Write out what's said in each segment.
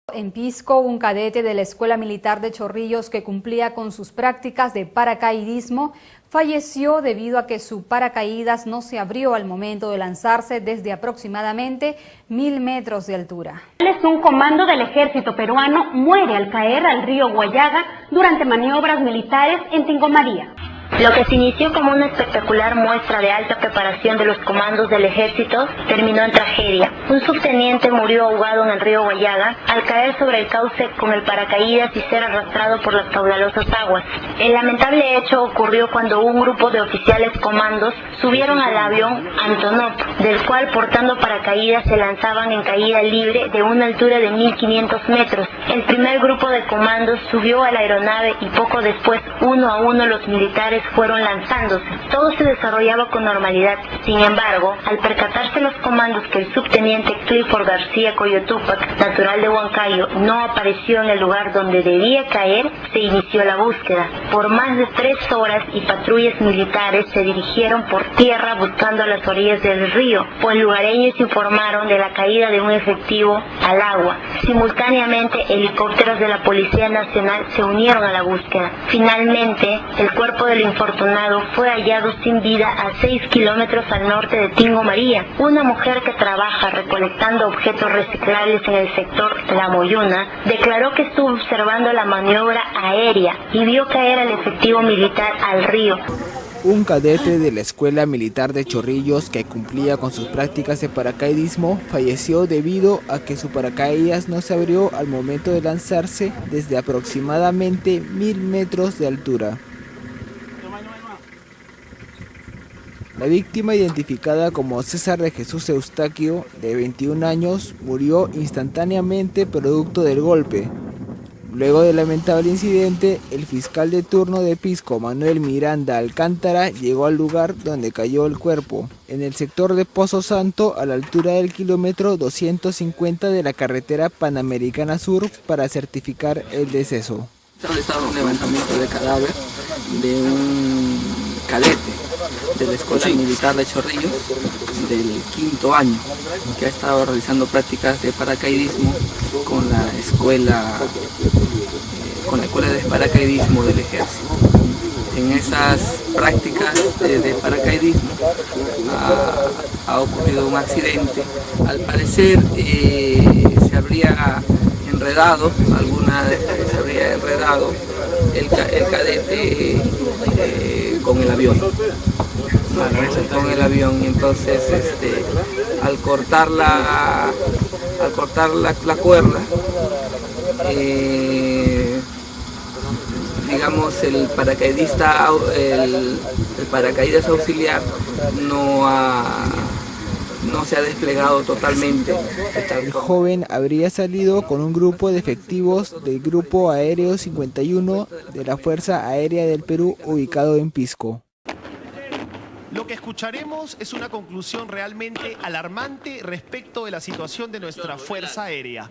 En Pisco, un cadete de la Escuela Militar de Chorrillos que cumplía con sus prácticas de paracaidismo falleció debido a que su paracaídas no se abrió al momento de lanzarse desde aproximadamente 1000 metros de altura. Un comando del ejército peruano muere al caer al río Guayaga durante maniobras militares en Tingomaría. Lo que se inició como una espectacular muestra de alta preparación de los comandos del ejército terminó en tragedia. Un subteniente murió ahogado en el río Guayaga al caer sobre el cauce con el paracaídas y ser arrastrado por las caudalosas aguas. El lamentable hecho ocurrió cuando un grupo de oficiales comandos subieron al avión Antonov, del cual portando paracaídas se lanzaban en caída libre de una altura de 1500 metros. El primer grupo de comandos subió a la aeronave y poco después, uno a uno, los militares fueron lanzándose. Todo se desarrollaba con normalidad. Sin embargo, al percatarse los comandos que el subteniente Clifford García Coyotupac, natural de Huancayo, no apareció en el lugar donde debía caer, se inició la búsqueda. Por más de 3 horas y patrullas militares se dirigieron por tierra buscando a las orillas del río, pues lugareños informaron de la caída de un efectivo al agua. Simultáneamente, helicópteros de la Policía Nacional se unieron a la búsqueda. Finalmente, el cuerpo del infortunado fue hallado sin vida a 6 kilómetros al norte de Tingomaría. Una mujer que trabaja recolectando objetos reciclables en el sector La Moyuna declaró que estuvo observando la maniobra aérea y vio caer al efectivo militar al río. Un cadete de la Escuela Militar de Chorrillos que cumplía con sus prácticas de paracaidismo falleció debido a que su paracaídas no se abrió al momento de lanzarse desde aproximadamente 1000 metros de altura. La víctima, identificada como César de Jesús Eustaquio, de 21 años, murió instantáneamente producto del golpe. Luego del lamentable incidente, el fiscal de turno de Pisco, Manuel Miranda Alcántara, llegó al lugar donde cayó el cuerpo, en el sector de Pozo Santo, a la altura del kilómetro 250 de la carretera Panamericana Sur, para certificar el deceso. Se ha realizado un levantamiento de cadáver de un cadete de la Escuela Militar de Chorrillos del 5º año, que ha estado realizando prácticas de paracaidismo con la escuela de paracaidismo del ejército. En esas prácticas de paracaidismo ha ocurrido un accidente. Al parecer se habría enredado el cadete con el avión. Y entonces al cortar la cuerda, digamos, el paracaídas auxiliar no se ha desplegado totalmente. El joven habría salido con un grupo de efectivos del Grupo Aéreo 51 de la Fuerza Aérea del Perú, ubicado en Pisco. Lo que escucharemos es una conclusión realmente alarmante respecto de la situación de nuestra Fuerza Aérea.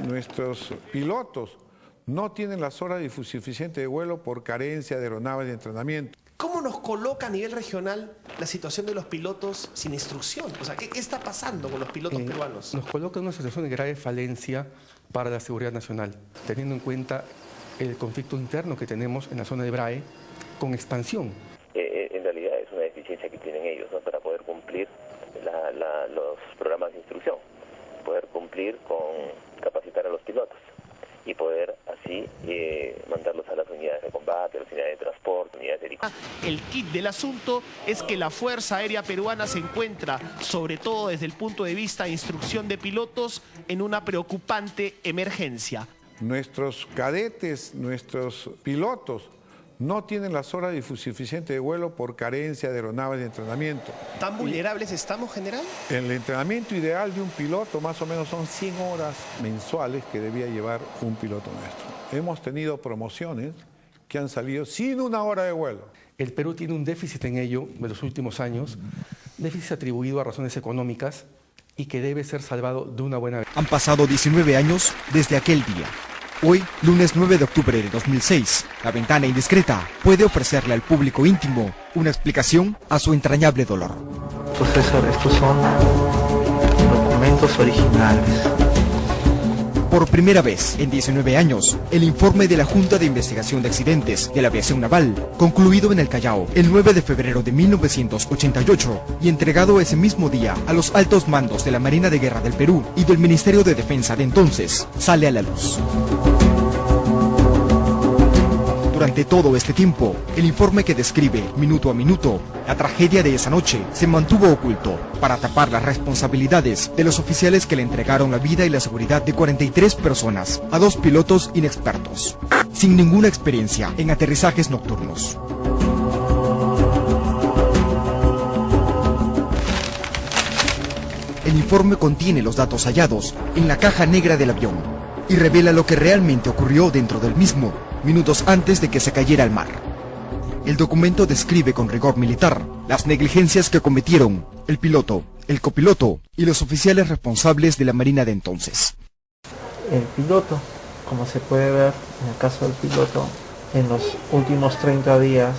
Nuestros pilotos no tienen las horas suficientes de vuelo por carencia de aeronaves de entrenamiento. ¿Cómo nos coloca a nivel regional la situación de los pilotos sin instrucción? O sea, ¿qué está pasando con los pilotos peruanos? Nos coloca en una situación de grave falencia para la seguridad nacional, teniendo en cuenta el conflicto interno que tenemos en la zona de Brae con expansión. En realidad es una deficiencia que tienen ellos, ¿no?, para poder cumplir los programas de instrucción, poder cumplir con capacitar a los pilotos y poder así mandarlos a las unidades de combate, a las unidades de transporte, unidades de helicóptero. El kit del asunto es que la Fuerza Aérea Peruana se encuentra, sobre todo desde el punto de vista de instrucción de pilotos, en una preocupante emergencia. Nuestros cadetes, nuestros pilotos, no tienen las horas suficientes de vuelo por carencia de aeronaves de entrenamiento. ¿Tan vulnerables estamos, general? El entrenamiento ideal de un piloto más o menos son 100 horas mensuales que debía llevar un piloto nuestro. Hemos tenido promociones que han salido sin una hora de vuelo. El Perú tiene un déficit en ello de los últimos años, déficit atribuido a razones económicas y que debe ser salvado de una buena vez. Han pasado 19 años desde aquel día. Hoy, lunes 9 de octubre de 2006, La Ventana Indiscreta puede ofrecerle al público íntimo una explicación a su entrañable dolor. Profesor, estos son documentos originales. Por primera vez en 19 años, el informe de la Junta de Investigación de Accidentes de la Aviación Naval, concluido en el Callao el 9 de febrero de 1988 y entregado ese mismo día a los altos mandos de la Marina de Guerra del Perú y del Ministerio de Defensa de entonces, sale a la luz. Durante todo este tiempo, el informe que describe, minuto a minuto, la tragedia de esa noche se mantuvo oculto para tapar las responsabilidades de los oficiales que le entregaron la vida y la seguridad de 43 personas a 2 pilotos inexpertos, sin ninguna experiencia en aterrizajes nocturnos. El informe contiene los datos hallados en la caja negra del avión y revela lo que realmente ocurrió dentro del mismo minutos antes de que se cayera al mar. El documento describe con rigor militar las negligencias que cometieron el piloto, el copiloto y los oficiales responsables de la Marina de entonces. El piloto, como se puede ver en el caso del piloto, en los últimos 30 días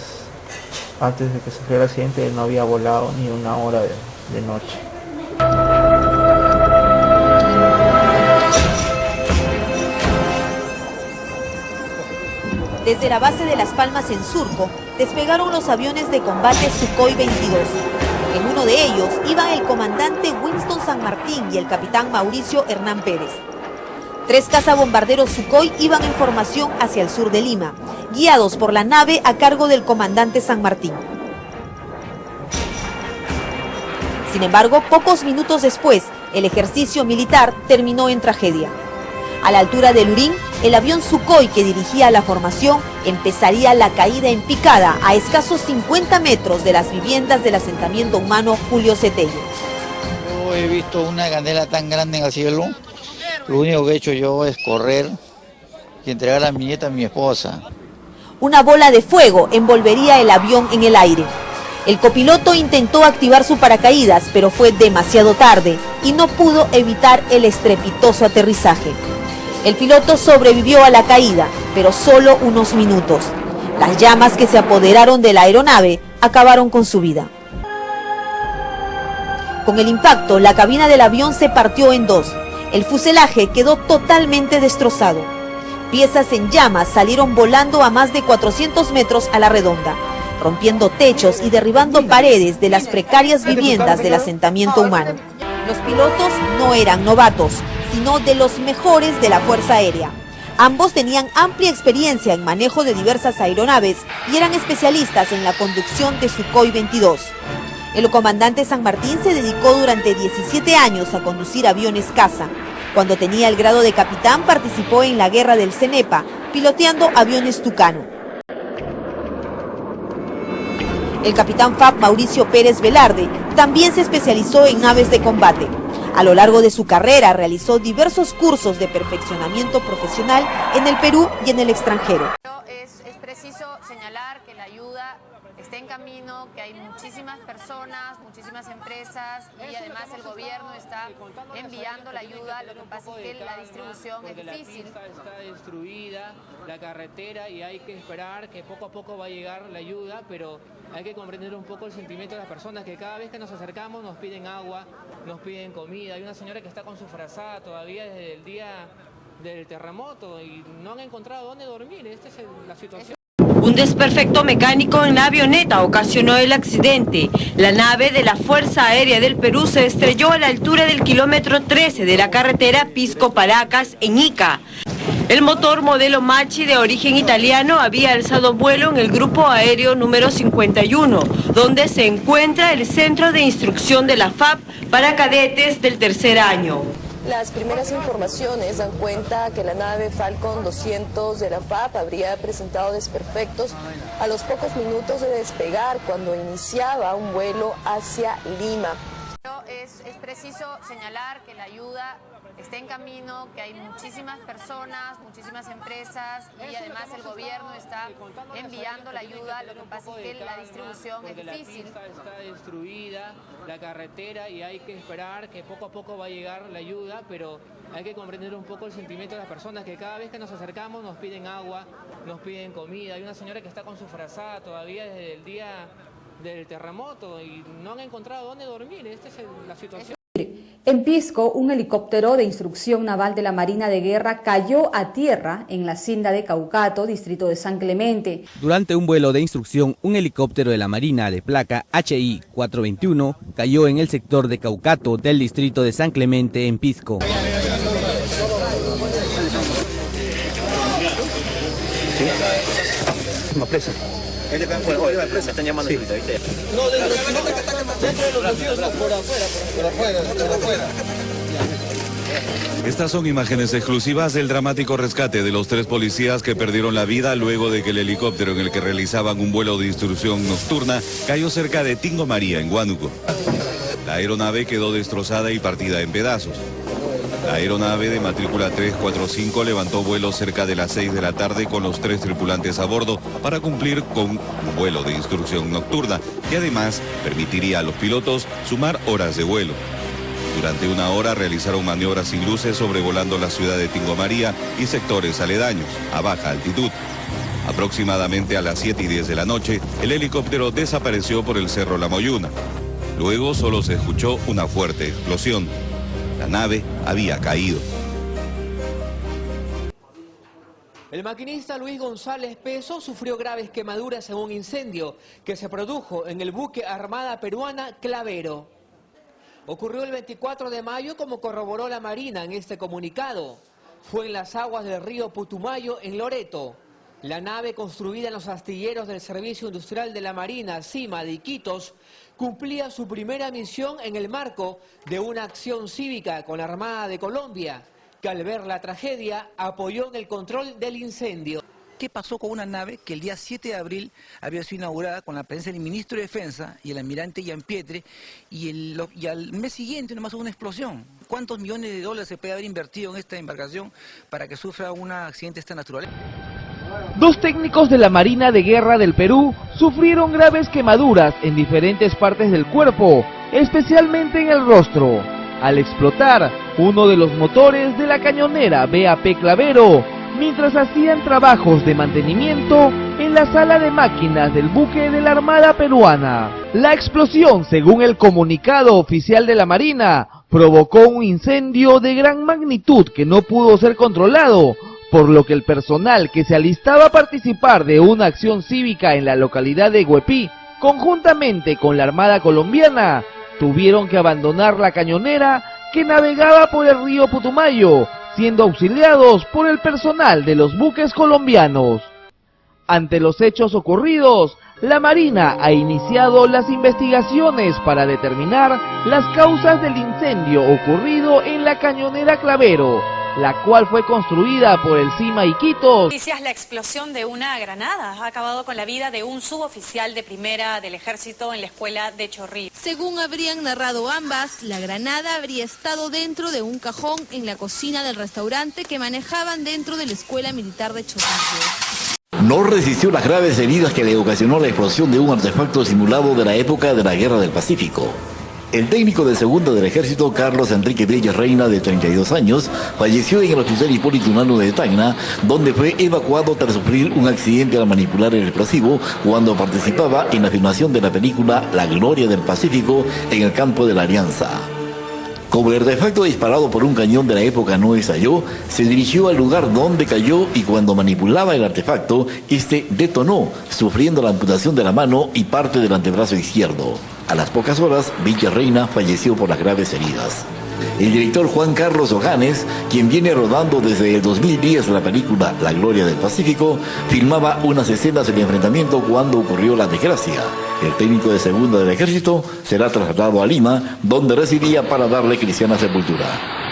antes de que sufriera el accidente, él no había volado ni una hora de noche. Desde la base de Las Palmas en Surco, despegaron los aviones de combate Sukhoi 22. En uno de ellos iban el comandante Winston San Martín y el capitán Mauricio Hernán Pérez. 3 cazabombarderos Sukhoi iban en formación hacia el sur de Lima, guiados por la nave a cargo del comandante San Martín. Sin embargo, pocos minutos después, el ejercicio militar terminó en tragedia. A la altura de Lurín, el avión Sukhoi que dirigía la formación empezaría la caída en picada a escasos 50 metros de las viviendas del asentamiento humano Julio Cetello. Yo he visto una candela tan grande en el cielo, lo único que he hecho yo es correr y entregar a mi nieta a mi esposa. Una bola de fuego envolvería el avión en el aire. El copiloto intentó activar su paracaídas, pero fue demasiado tarde y no pudo evitar el estrepitoso aterrizaje. El piloto sobrevivió a la caída, pero solo unos minutos. Las llamas que se apoderaron de la aeronave acabaron con su vida. Con el impacto, la cabina del avión se partió en 2. El fuselaje quedó totalmente destrozado. Piezas en llamas salieron volando a más de 400 metros a la redonda, rompiendo techos y derribando paredes de las precarias viviendas del asentamiento humano. Los pilotos no eran novatos, sino de los mejores de la Fuerza Aérea. Ambos tenían amplia experiencia en manejo de diversas aeronaves y eran especialistas en la conducción de Sukhoi 22. El comandante San Martín se dedicó durante 17 años a conducir aviones caza. Cuando tenía el grado de capitán, participó en la guerra del Cenepa, piloteando aviones Tucano. El capitán FAB Mauricio Pérez Velarde también se especializó en naves de combate. A lo largo de su carrera realizó diversos cursos de perfeccionamiento profesional en el Perú y en el extranjero. Es preciso señalar que la ayuda está en camino, que hay muchísimas personas, muchísimas empresas y además el gobierno está enviando la ayuda. Lo que pasa es que la distribución es difícil. Está destruida la carretera y hay que esperar que poco a poco va a llegar la ayuda, pero hay que comprender un poco el sentimiento de las personas que cada vez que nos acercamos nos piden agua, nos piden comida. Hay una señora que está con su frazada todavía desde el día del terremoto y no han encontrado dónde dormir. Esta es la situación. Un desperfecto mecánico en la avioneta ocasionó el accidente. La nave de la Fuerza Aérea del Perú se estrelló a la altura del kilómetro 13 de la carretera Pisco-Paracas en Ica. El motor modelo Machi de origen italiano había alzado vuelo en el grupo aéreo número 51, donde se encuentra el centro de instrucción de la FAB para cadetes del tercer año. Las primeras informaciones dan cuenta que la nave Falcon 200 de la FAB habría presentado desperfectos a los pocos minutos de despegar cuando iniciaba un vuelo hacia Lima. Es preciso señalar que la ayuda está en camino, que hay muchísimas personas, muchísimas empresas y además el gobierno está enviando la ayuda. Lo que pasa es que la distribución es difícil. Está destruida la carretera y hay que esperar que poco a poco va a llegar la ayuda, pero hay que comprender un poco el sentimiento de las personas que cada vez que nos acercamos nos piden agua, nos piden comida. Hay una señora que está con su frazada todavía desde el día del terremoto y no han encontrado dónde dormir. Esta es la situación. En Pisco, un helicóptero de instrucción naval de la Marina de Guerra cayó a tierra en la hacienda de Caucato, distrito de San Clemente. Durante un vuelo de instrucción, un helicóptero de la Marina de placa HI 421 cayó en el sector de Caucato del distrito de San Clemente en Pisco. Una presa. Están llamando ahorita, ¿viste? No, dentro de los vecinos, por afuera. Estas son imágenes exclusivas del dramático rescate de los 3 policías que perdieron la vida luego de que el helicóptero en el que realizaban un vuelo de instrucción nocturna cayó cerca de Tingo María, en Huánuco. La aeronave quedó destrozada y partida en pedazos. La aeronave de matrícula 345 levantó vuelo cerca de las 6 de la tarde con los 3 tripulantes a bordo para cumplir con un vuelo de instrucción nocturna que además permitiría a los pilotos sumar horas de vuelo. Durante 1 hora realizaron maniobras sin luces sobrevolando la ciudad de Tingo María y sectores aledaños, a baja altitud. Aproximadamente a las 7:10 de la noche, el helicóptero desapareció por el Cerro La Moyuna. Luego solo se escuchó una fuerte explosión. La nave había caído. El maquinista Luis González Peso sufrió graves quemaduras en un incendio que se produjo en el buque Armada Peruana Clavero. Ocurrió el 24 de mayo, como corroboró la Marina en este comunicado. Fue en las aguas del río Putumayo, en Loreto. La nave, construida en los astilleros del Servicio Industrial de la Marina, CIMA de Iquitos, cumplía su primera misión en el marco de una acción cívica con la Armada de Colombia, que al ver la tragedia apoyó en el control del incendio. ¿Qué pasó con una nave que el día 7 de abril había sido inaugurada con la presencia del ministro de Defensa y el almirante Gianpietri y al mes siguiente nomás hubo una explosión? ¿Cuántos millones de dólares se puede haber invertido en esta embarcación para que sufra un accidente de esta naturaleza? 2 técnicos de la Marina de Guerra del Perú sufrieron graves quemaduras en diferentes partes del cuerpo, especialmente en el rostro, al explotar uno de los motores de la cañonera BAP Clavero, mientras hacían trabajos de mantenimiento en la sala de máquinas del buque de la Armada Peruana. La explosión, según el comunicado oficial de la Marina, provocó un incendio de gran magnitud que no pudo ser controlado, por lo que el personal que se alistaba a participar de una acción cívica en la localidad de Huepí, conjuntamente con la Armada colombiana, tuvieron que abandonar la cañonera que navegaba por el río Putumayo, siendo auxiliados por el personal de los buques colombianos. Ante los hechos ocurridos, la Marina ha iniciado las investigaciones para determinar las causas del incendio ocurrido en la cañonera Clavero, la cual fue construida por el CIMA Iquitos. Noticias: la explosión de una granada ha acabado con la vida de un suboficial de primera del ejército en la escuela de Chorrillos. Según habrían narrado ambas, la granada habría estado dentro de un cajón en la cocina del restaurante que manejaban dentro de la escuela militar de Chorrillos. No resistió las graves heridas que le ocasionó la explosión de un artefacto simulado de la época de la Guerra del Pacífico. El técnico de segunda del ejército, Carlos Enrique Vélez Reina, de 32 años, falleció en el Hospital Hipólito Unanue de Tacna, donde fue evacuado tras sufrir un accidente al manipular el explosivo cuando participaba en la filmación de la película La Gloria del Pacífico en el campo de la Alianza. Como el artefacto disparado por un cañón de la época no estalló, se dirigió al lugar donde cayó y cuando manipulaba el artefacto, este detonó, sufriendo la amputación de la mano y parte del antebrazo izquierdo. A las pocas horas, Vélez Reina falleció por las graves heridas. El director Juan Carlos Ojanes, quien viene rodando desde el 2010 la película La Gloria del Pacífico, filmaba unas escenas del enfrentamiento cuando ocurrió la desgracia. El técnico de segunda del ejército será trasladado a Lima, donde residía para darle cristiana sepultura.